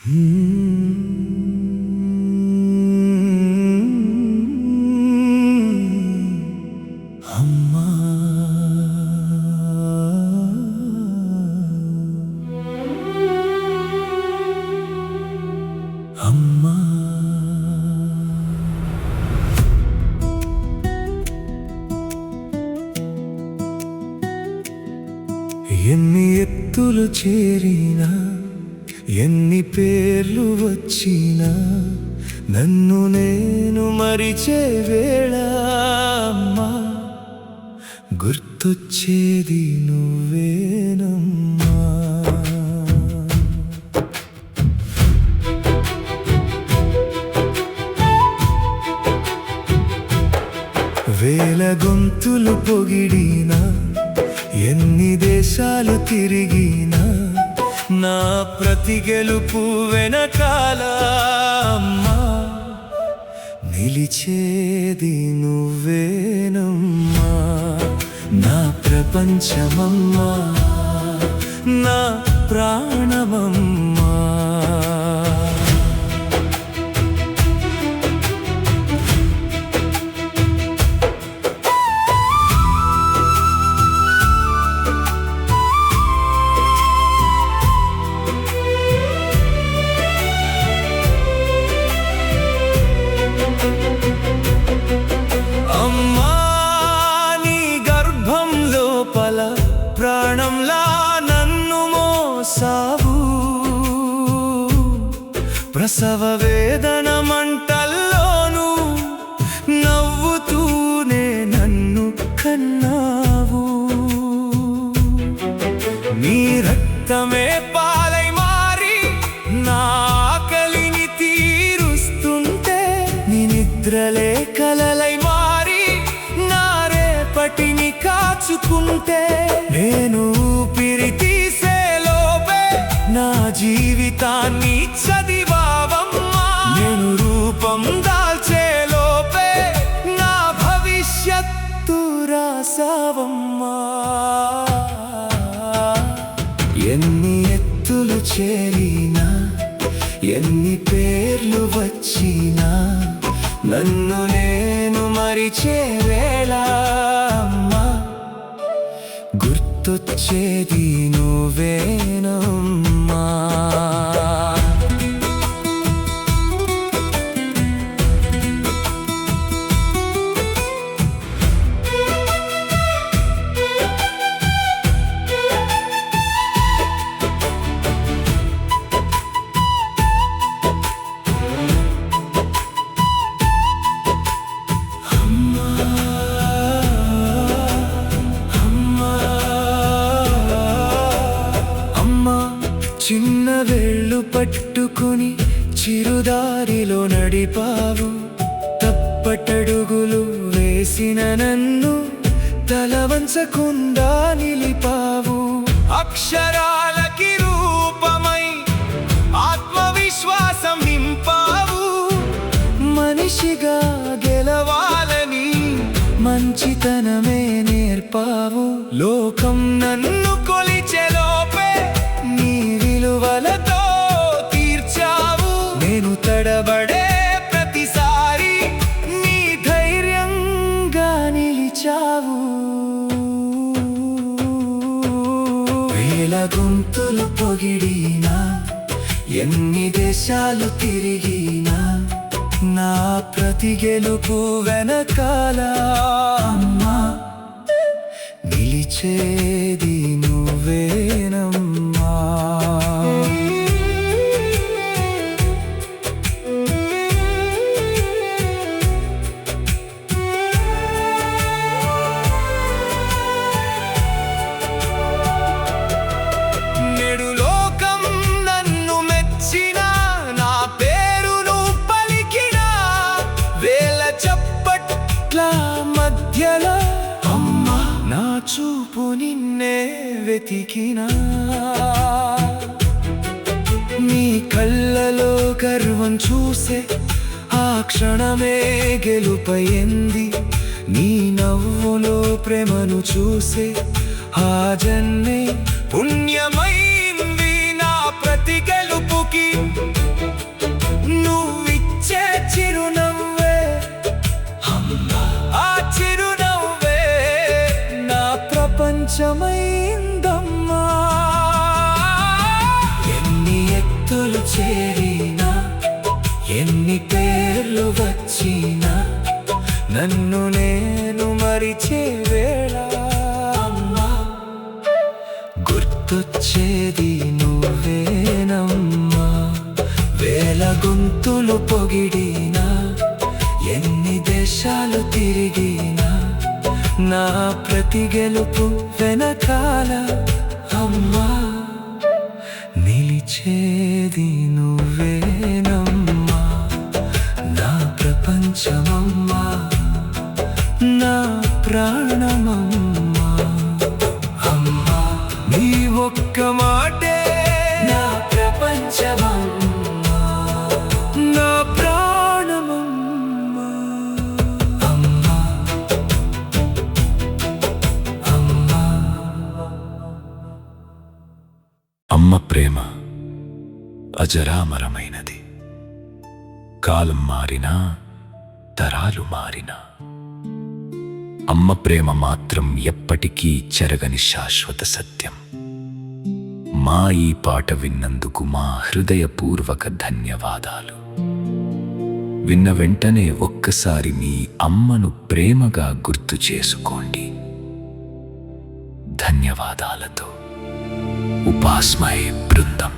అమ్మా అమ్మా ఎన్ని ఎత్తులు చేరినా ఎన్ని పేర్లు వచ్చినా నన్ను నేను మరిచే వేళ అమ్మా గుర్తొచ్చేది నువ్వేనమ్మా. వేల గొంతులు పొగిడినా ఎన్ని దేశాలు తిరిగినా నా ప్రతి గెలుపు వెనకాల అమ్మా నిలిచేది నువ్వేనమ్మా. నా ప్రపంచమమ్మా, నా ప్రాణమమ్మా. అమ్మా నీ గర్భం లోపల ప్రాణంలా నన్ను మోసావు, ప్రసవ వేదన మంటల్లోనూ నవ్వుతూనే నన్ను కన్నావు. నీ రక్తమే పాలై మారి నా ఆకలిని తీరుస్తుంటే, నీ నిద్రలే కలలై మారి నా రేపటిని కాచుకుంటే, నేను ఊపిరి తీసే లోపే నా జీవితాన్ని చదివావమ్మా. నేను రూపం దాల్చే లోపే నా భవిష్యత్తు రాసావమ్మా. ఎన్ని ఎత్తులు చేరినా ఎన్ని పేర్లు వచ్చినా నన్ను నేను మరిచే వేళ అమ్మా గుర్తొచ్చేది నువ్వేనమ్మా. చిన్న వేళ్ళు పట్టుకుని చిరుదారిలో నడిపావు, తప్పటడుగులు వేసిన నన్ను తలవంచకుండా నిలిపావు. అక్షరాలకి రూపమై ఆత్మవిశ్వాసం నింపావు. మనిషిగా గెలవాలని మంచితనమే నేర్పావు. లోకం నన్ను కొలిచే లోపే నీ విలువలతో తీర్చావు. నేను తడబడే ప్రతిసారి నీ ధైర్యంగా నిలిచావు. వేల గొంతులు పొగిడినా ఎన్ని దేశాలు తిరిగినా నా ప్రతి గెలుపు వెనకాల అమ్మా నిలిచేది నువ్వేనమ్మా. నేడు లోకం నన్ను మెచ్చిన, నా పేరును పలికిన, వేల చప్పట్ల మధ్యలో అమ్మా నా చూపు నిన్నే వెతికినా. నీ కళ్ళలో గర్వం చూసే ఆ క్షణమే గెలుపయింది. నీ నవ్వులో ప్రేమను చూసే ఆ జన్మే పుణ్యమైంది. నా ప్రతి గెలుపుకి చేరినా, ఎన్ని పేర్లు వచ్చినా నన్ను నేను మరిచే వేళ అమ్మా, గుర్తొచ్చేది నువ్వేనమ్మా. వేల గొంతులు పొగిడినా, ఎన్ని దేశాలు తిరిగినా, నా ప్రతి గెలుపు వెనకాల అమ్మా నిలిచేది నువ్వేనమ్మా. నా ప్రపంచమమ్మా, నా ప్రాణమమ్మా. అమ్మా, నీ ఒక్క మాటే నా ప్రపంచమమ్మా, నా ప్రాణమమ్మా. అమ్మా, అమ్మా. అమ్మ ప్రేమ అజరామరమైనది. కాలం మారినా, తరాలు మారినా, అమ్మ ప్రేమ మాత్రం ఎప్పటికీ చెరగని శాశ్వత సత్యం. మా ఈ పాట విన్నందుకు మా హృదయపూర్వక ధన్యవాదాలు. విన్న వెంటనే ఒక్కసారి మీ అమ్మను ప్రేమగా గుర్తు చేసుకోండి. ధన్యవాదాలతో ఉపాస్మయే బృందం.